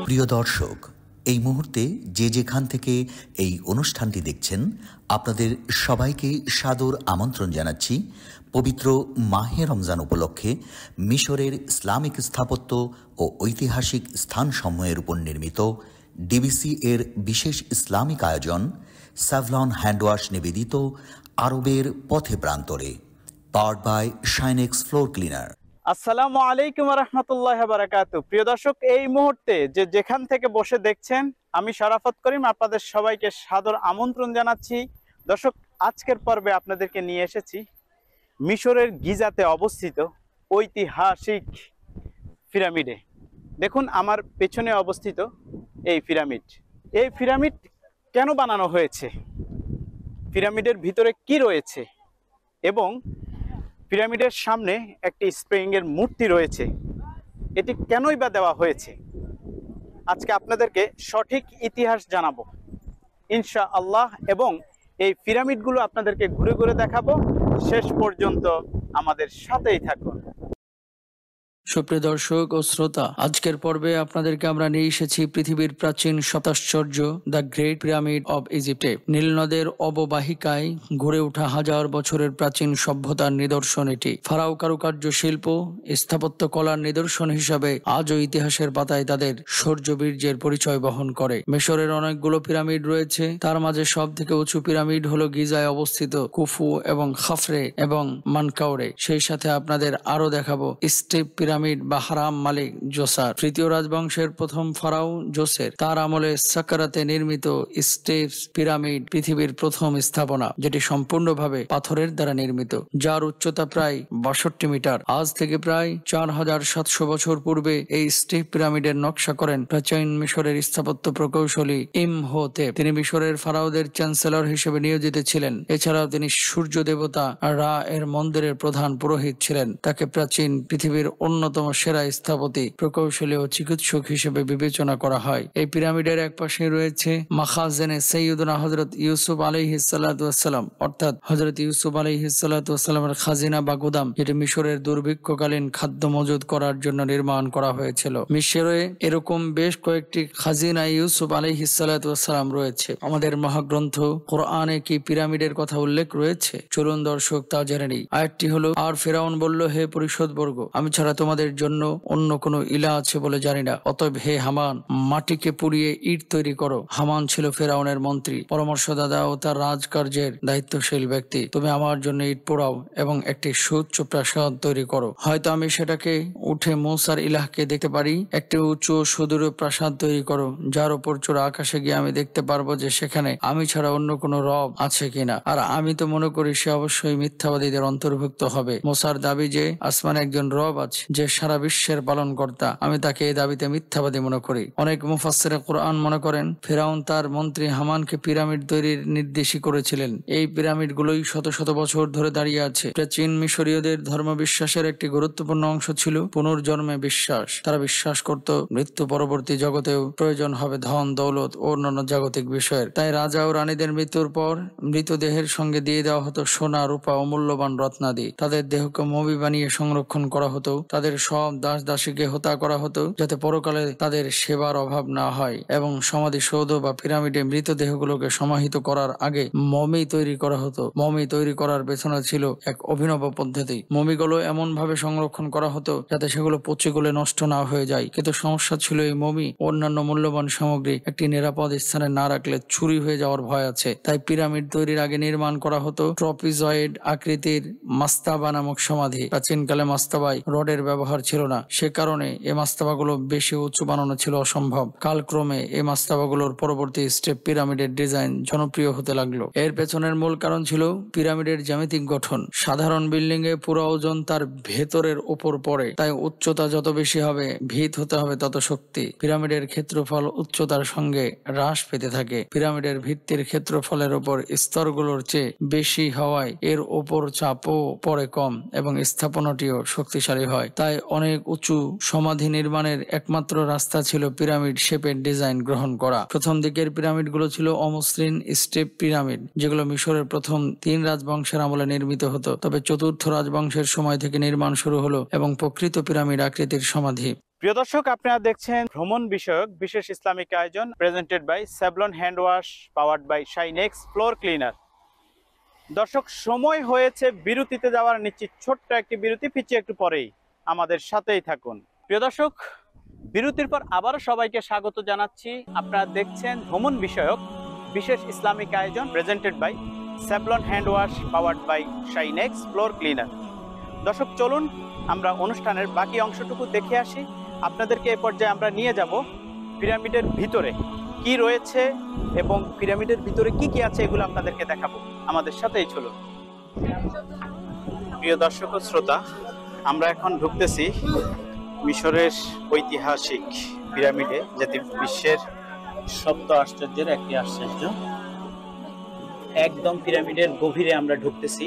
প্রিয় দর্শক, এই মুহূর্তে যে যেখান থেকে এই অনুষ্ঠানটি দেখছেন, আপনাদের সবাইকে সাদর আমন্ত্রণ জানাচ্ছি পবিত্র মাহে রমজান উপলক্ষে মিশরের ইসলামিক স্থাপত্য ও ঐতিহাসিক স্থানসমূহের উপর নির্মিত ডিবিসি এর বিশেষ ইসলামিক আয়োজন স্যাভলন হ্যান্ডওয়াশ নিবেদিত আরবের পথে প্রান্তরে, powered by Shinex floor cleaner. আসসালামু আলাইকুম ওয়া রাহমাতুল্লাহি ওয়া বারাকাতুহু। প্রিয় দর্শক, এই মুহূর্তে যে যেখান থেকে বসে দেখছেন, আমি শরাফত করিম আপনাদের সবাইকে সাদর আমন্ত্রণ জানাচ্ছি। দর্শক, আজকের পর্বে আপনাদেরকে নিয়ে এসেছি মিশরের গিজাতে অবস্থিত ঐতিহাসিক পিরামিডে। দেখুন, আমার পেছনে অবস্থিত এই পিরামিড। এই পিরামিড কেন বানানো হয়েছে, পিরামিডের ভিতরে কি রয়েছে, এবং পিরামিডের সামনে একটি স্প্রিংয়ের মূর্তি রয়েছে, এটি কেনই বা দেওয়া হয়েছে, আজকে আপনাদেরকে সঠিক ইতিহাস জানাবো ইনশাআল্লাহ, এবং এই পিরামিডগুলো আপনাদেরকে ঘুরে ঘুরে দেখাবো। শেষ পর্যন্ত আমাদের সাথেই থাকুন। সুপ্রিয় দর্শক ও শ্রোতা, আজকের পর্বে আপনাদেরকে আমরা নিয়ে এসেছি পৃথিবীর প্রাচীন শতাশ্চর্য দ্য গ্রেট পিরামিড অব ইজিপ্টে। নীল নদের অববাহিকায় গড়ে ওঠা হাজার বছরের প্রাচীন সভ্যতার নিদর্শন এটি। ফারাও কারুকার্য শিল্প, স্থাপত্য কলার নিদর্শন হিসাবে আজও ইতিহাসের পাতায় তাদের শৌর্যবীর্যের পরিচয় বহন করে। মিশরের অনেকগুলো পিরামিড রয়েছে, তার মাঝে সব থেকে উঁচু পিরামিড হলো গিজায় অবস্থিত কুফু এবং খাফরে এবং মানকাউরে। সেই সাথে আপনাদের আরো দেখাবো স্টেপ পিরামিড বা হারাম মালিক জোসার। তৃতীয় রাজবংশের প্রথম ফারাও জোসের তার আমলে সাকারাতে নির্মিত স্টেপস পিরামিড পৃথিবীর প্রথম স্থাপনা, যেটি সম্পূর্ণভাবে পাথরের দ্বারা নির্মিত, যার উচ্চতা প্রায় 62 মিটার। আজ থেকে প্রায় 4700 বছর পূর্বে এই স্টেপ পিরামিডের নকশা করেন প্রাচীন মিশরের স্থাপত্য প্রকৌশলী ইমহোতেপ। তিনি মিশরের ফারাওদের চ্যান্সেলর হিসেবে নিয়োজিত ছিলেন। এছাড়াও তিনি সূর্য দেবতা রা এর মন্দিরের প্রধান পুরোহিত ছিলেন। তাকে প্রাচীন পৃথিবীর অন্যতম সেরা স্থপতি, প্রকৌশলী ও চিকিৎসক হিসেবে বিবেচনা করা হয়। এই পিরামিডের এক পাশে রয়েছে মাখাজেনে সৈয়দনা হযরত ইউসুফ আলাইহিস সালাতু ওয়াস সালাম, অর্থাৎ হযরত ইউসুফ আলাইহিস সালাতু ওয়াস সালামের খাজিনা বা গুদাম, যেটি মিশরের দুর্ভিক্ষকালীন খাদ্য মজুদ করার জন্য নির্মাণ করা হয়েছিল। মিশরে এরকম বেশ কয়েকটি খাজিনা ইউসুফ আলাইহিস সালাতু ওয়াস সালাম রয়েছে। আমাদের মহাগ্রন্থ কোরআনে কি পিরামিডের কথা উল্লেখ রয়েছে? চলুন দর্শক, তা জেনে নিই। আয়াতটি হলো, আর ফেরাউন বলল, হে পরিষদবর্গ, আমি ছাড়া তোমাদের জন্য অন্য কোনো ইলা আছে বলে জানি না। অতএব হে হামান, মাটিকে পুড়িয়ে ইট তৈরি করো। হামান ছিল ফেরাউনের মন্ত্রী, পরামর্শদাতা ও তার রাজকার্যের দায়িত্বশীল ব্যক্তি। তুমি আমার জন্য ইট পোড়াও এবং একটি সুউচ্চ প্রাসাদ তৈরি করো। হয়তো আমি সেটাকে উঠে মূসার ইলাহকে দেখতে পারি। একটি উঁচু সুদূর প্রাসাদ তৈরি করো, যার উপর চূড়া আকাশে গিয়ে আমি দেখতে পারবো যে সেখানে আমি ছাড়া অন্য কোনো রব আছে কিনা। আর আমি তো মনে করি সে অবশ্যই মিথ্যাবাদীদের অন্তর্ভুক্ত হবে। মূসার দাবি যে আসমানে একজন রব আছে যে সারা বিশ্বের পালন কর্তা, আমি তাকে এই দাবিতে মিথ্যাবাদী মনে করি। অনেক মুফাসসিরে কোরআন মনে করেন ফেরাউন তার মন্ত্রী হামানকে পিরামিড তৈরির নির্দেশই করেছিলেন। এই পিরামিড গুলোই শত শত বছর ধরে দাঁড়িয়ে আছে। প্রাচীন মিশরীয়দের ধর্ম বিশ্বাসের একটি গুরুত্বপূর্ণ অংশ ছিল পুনর্জন্মে বিশ্বাস। তারা বিশ্বাস করত মৃত্যু পরবর্তী জগতেও প্রয়োজন হবে ধন দৌলত ও অন্যান্য জাগতিক বিষয়ের। তাই রাজা ও রানীদের মৃত্যুর পর মৃতদেহের সঙ্গে দিয়ে দেওয়া হতো সোনা, রূপা ও মূল্যবান রত্নাদি। তাদের দেহকে মমি বানিয়ে সংরক্ষণ করা হতো। তাদের সব দাস দাসীকে হত্যা করা হতো, যাতে পরকালে তাদের সেবার অভাব না হয়। এবং সমাধিসৌধ বা পিরামিডে মৃতদেহগুলোকে সমাহিত করার আগে মমি তৈরি করা হতো। মমি তৈরি করার পেছনে ছিল এক অভিনব পদ্ধতি। মমিগুলো এমন ভাবে সংরক্ষণ করা হতো যাতে সেগুলো পচে গলে নষ্ট না হয়ে যায়। কিন্তু সমস্যা ছিল, এই মমি অন্যান্য মূল্যবান সামগ্রী একটি নিরাপদ স্থানে না রাখলে চুরি হয়ে যাওয়ার ভয় আছে। তাই পিরামিড তৈরির আগে নির্মাণ করা হতো ট্রপিজয়েড আকৃতির মাস্তাবা নামক সমাধি। প্রাচীনকালে মাস্তাবায় রডের ব্যবহার ছিল না, সে কারণে এই মাস্তাবাগুলো বেশি উঁচু বানানো ছিল অসম্ভব। কালক্রমে এই মাস্তাবাগুলোর পরবর্তী স্টেপ পিরামিডের ডিজাইন জনপ্রিয় হতে লাগলো। এর পেছনের মূল কারণ ছিল পিরামিডের জ্যামিতিক গঠন। সাধারণ বিল্ডিং এ পুরো ওজন তার ভেতরের উপর পড়ে, তাই উচ্চতা যত বেশি হবে ভিত হতে হবে তত শক্তি। পিরামিডের ক্ষেত্রফল উচ্চতার সঙ্গে হ্রাস পেতে থাকে। পিরামিডের ভিত্তির ক্ষেত্রফলের উপর স্তরগুলোর চেয়ে বেশি হওয়ায় এর উপর চাপও পড়ে কম এবং স্থাপনাটিও শক্তিশালী হয়। তাই অনেক উঁচু সমাধি নির্মাণের একমাত্র রাস্তা ছিল পিরামিড শেপের ডিজাইন গ্রহণ করা। প্রথম দিকের পিরামিড গুলো ছিল অমসৃণ স্টেপ পিরামিড, যেগুলো মিশরের প্রথম 3 রাজবংশের আমলে নির্মিত হতো। তবে চতুর্থ রাজবংশের সময় থেকে নির্মাণ শুরু হলো এবং প্রকৃত পিরামিড আকৃতির সমাধি প্রিয় দর্শক, আপনারা দেখছেন ভ্রমণ বিষয়ক বিশেষ ইসলামিক আয়োজন presented by Savlon hand wash, powered by Shinex floor cleaner. দর্শক, সময় হয়েছে বিরতিতে যাওয়ার, নিশ্চিত ছোট্ট একটি বিরতি, পিছিয়ে একটু পরেই আমাদের সাথেই থাকুন। প্রিয় দর্শক, বিরতির পর আবারও সবাইকে স্বাগত জানাচ্ছি। আপনারা দেখছেন ভ্রমণ বিষয়ক বিশেষ ইসলামিক আয়োজন presented by Savlon hand wash, powered by Shinex floor cleaner. দর্শক, চলুন আমরা অনুষ্ঠানের বাকি অংশটুকু দেখে আসি। আপনাদেরকে এ পর্যায়ে আমরা নিয়ে যাব পিরামিডের ভিতরে কি রয়েছে এবং পিরামিডের ভিতরে কি কি আছে, এগুলো আপনাদেরকে দেখাবো। আমাদের সাথেই চলুন। প্রিয় দর্শক ও শ্রোতা, আমরা এখন ঢুকতেছি মিশরের ঐতিহাসিক পিরামিডে, যেটি বিশ্বের সপ্ত আশ্চর্যের একটি আশ্চর্য। একদম পিরামিডের গভীরে আমরা ঢুকতেছি।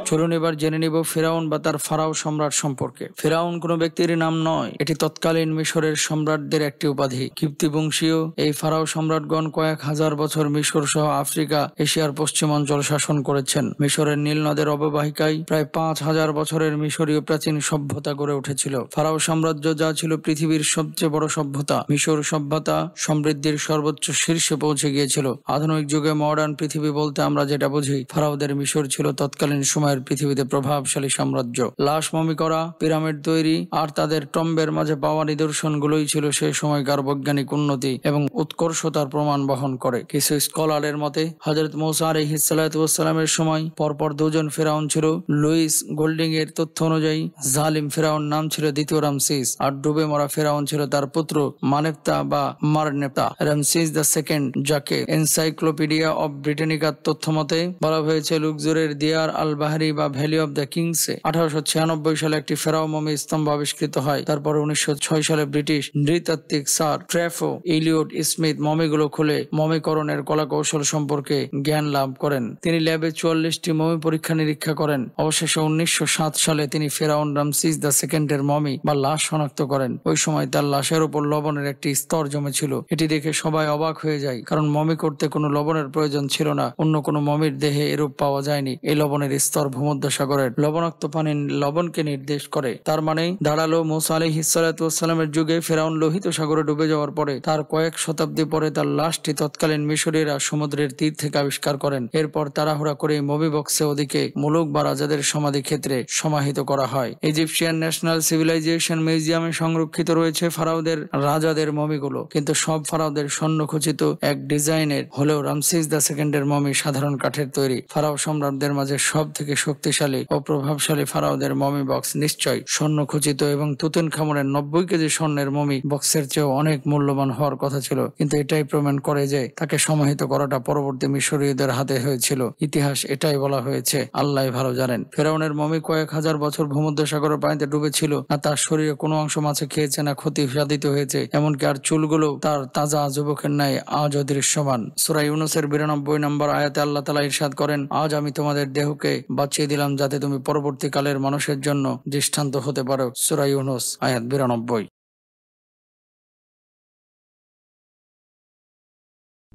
চলুন এবার জেনে নিব ফেরাউন বা তার ফারাও সম্রাট সম্পর্কে। ফেরাউন কোনো ব্যক্তির নাম নয়, এটি তৎকালীন মিশরের সম্রাটদের একটি উপাধি। কিপ্তি বংশীয় এই ফারাও সম্রাটগণ কয়েক হাজার বছর মিশর সহ আফ্রিকা, এশিয়ার পশ্চিমাঞ্চল শাসন করেছেন। মিশরের নীল নদের অববাহিকায় প্রায় 5000 বছরের মিশরীয় প্রাচীন সভ্যতা গড়ে উঠেছিল। ফারাও সাম্রাজ্য যা ছিল পৃথিবীর সবচেয়ে বড় সভ্যতা, মিশর সভ্যতা সমৃদ্ধির সর্বোচ্চ শীর্ষে পৌঁছে গিয়েছিল। আধুনিক যুগে মডার্ন পৃথিবী বলতে আমরা যেটা বুঝি, ফারাওদের মিশর ছিল তৎকালীন সময়ের পৃথিবীতে প্রভাবশালী সাম্রাজ্য। লাশ মমি করা, পিরামিড তৈরি আর তাদের টম্বের মাঝে পাওয়া নিদর্শনগুলোই ছিল সেই সময়কার বৈজ্ঞানিক উন্নতি এবং উৎকর্ষতার প্রমাণ বহন করে। কিছু স্কলারের মতে হযরত মূসা আলাইহিস সালাতু ওয়াস সালামের সময় পরপর দুজন ফেরাউন ছিল। লুইস গোল্ডিং এর তথ্য অনুযায়ী জালিম ফেরাউন নাম ছিল দ্বিতীয় রামসিস, আর ডুবে মরা ফেরাউন ছিল তার পুত্র মানেপ্তা বা মারনেপ্তা। রামসিস দ্য সেকেন্ড, যাকে এনসাইক্লোপিডিয়া অব ব্রিটানিকার তথ্য মতে বলা হয়েছে লুকজোরের দিয়ার আল বাহারি বা ভ্যালি অব দ্য কিংসে 1896 সালে একটি ফেরাও মমি স্তম্ভ আবিষ্কৃত হয়। তারপর 1906 সালে ব্রিটিশ নৃতাত্ত্বিক স্যার ট্রেফো ইলিয়ট স্মিথ মমিগুলো খুলে মমিকরণের কলাকৌশল সম্পর্কে জ্ঞান লাভ করেন। তিনি ল্যাবে 44টি মমি পরীক্ষা নিরীক্ষা করেন। অবশেষে 1907 সালে তিনি ফেরাউন রামসিস দ্য সেকেন্ডের মমি বা লাশ শনাক্ত করেন। ওই সময় তার লাশের উপর লবণের একটি স্তর জমেছিল। এটি দেখে সবাই অবাক হয়ে যায়, কারণ মমি করতে কোনো লবণের প্রয়োজন ছিল না। অন্য কোনো মমির দেহে এরূপ পাওয়া যায়নি। এই লবণের স্তর ভূমধ্যসাগরের লবণাক্ত পানির লবণকে নির্দেশ করে। তার মানে দাঁড়ালো মূসা আলাইহিস সালাতু ওয়াস সালামের যুগে ফেরাউন লোহিত সাগরে ডুবে যাওয়ার পরে তার কয়েক শতাব্দী পরে তার লাশটি তৎকালীন মিশরীয়রা সমুদ্রের তীর থেকে আবিষ্কার করেন। এরপর তাড়াহুড়া করে মমি বক্সে ওদিকে মুলুক বা রাজাদের সমাধি ক্ষেত্রে সমাহিত করা হয়। ইজিপশিয়ান ন্যাশনাল সিভিলাইজেশন মিউজিয়ামে সংরক্ষিত রয়েছে ফারাওদের রাজাদের মমিগুলো, কিন্তু সব ফারাওদের স্বর্ণখচিত এক ডিজাইনের হলেও রামসিস দ্য সেকেন্ডের মমি সাধারণ কাঠের তৈরি। ফারাও সম্রাটদের মাঝে সব থেকে শক্তিশালী ও প্রভাবশালী ফারাওদের মমি বক্স নিশ্চয় স্বর্ণখচিত এবং তুতানখামুনের 90 কেজি স্বর্ণের মমি বক্সের চেয়েও অনেক মূল্যবান হওয়ার কথা ছিল, কিন্তু এটাই প্রমাণ করে যে তাকে সমাহিত করাটা পরবর্তী মিশরীয়দের হাতে হয়েছিল। ইতিহাস এটাই বলা হয়েছে, আল্লাহ ভালো জানেন। ফেরাউনের মমি কয়েক হাজার বছর ভূমধ্যসাগরের পানিতে ডুবেছিল না, তার শরীরে কোনো অংশ মাছে খেয়েছে না ক্ষতি সাধিত হয়েছে, এমনকি আর চুলগুলো তার তাজা যুবকের ন্যায় আজও দৃশ্যমান। সূরা ইউনূসের 92 নম্বর আয়াতে আল্লাহ তাআলা ইরশাদ করেন, আজ আমি তোমাদের দেহকে বাঁচিয়ে দিলাম যাতে তুমি পরবর্তীকালের মানুষের জন্য দৃষ্টান্ত হতে পারো। সূরা ইউনূস আয়াত 92।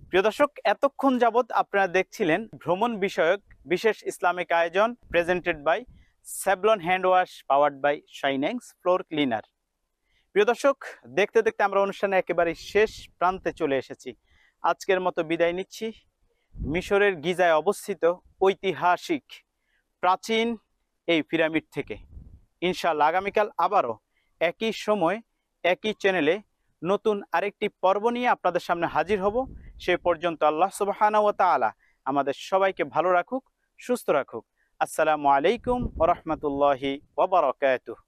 প্রিয় দর্শক, এতক্ষণ যাবৎ আপনারা দেখছিলেন ভ্রমণ বিষয়ক বিশেষ ইসলামিক আয়োজন presented by Savlon hand wash, powered by Shinex floor cleaner. প্রিয় দর্শক, দেখতে দেখতে আমরা অনুষ্ঠানে একেবারে শেষ প্রান্তে চলে এসেছি। আজকের মতো বিদায় নিচ্ছি মিশরের গিজায় অবস্থিত ঐতিহাসিক প্রাচীন এই পিরামিড থেকে। ইনশাআল্লাহ আগামীকাল আবারও একই সময় একই চ্যানেলে নতুন আরেকটি পর্ব নিয়ে আপনাদের সামনে হাজির হব। সে পর্যন্ত আল্লাহ সুবহানাহু ওয়া তাআলা আমাদের সবাইকে ভালো রাখুক, সুস্থ রাখুক। আসসালামু আলাইকুম ওয়া রাহমাতুল্লাহি ওয়া বারাকাতুহু।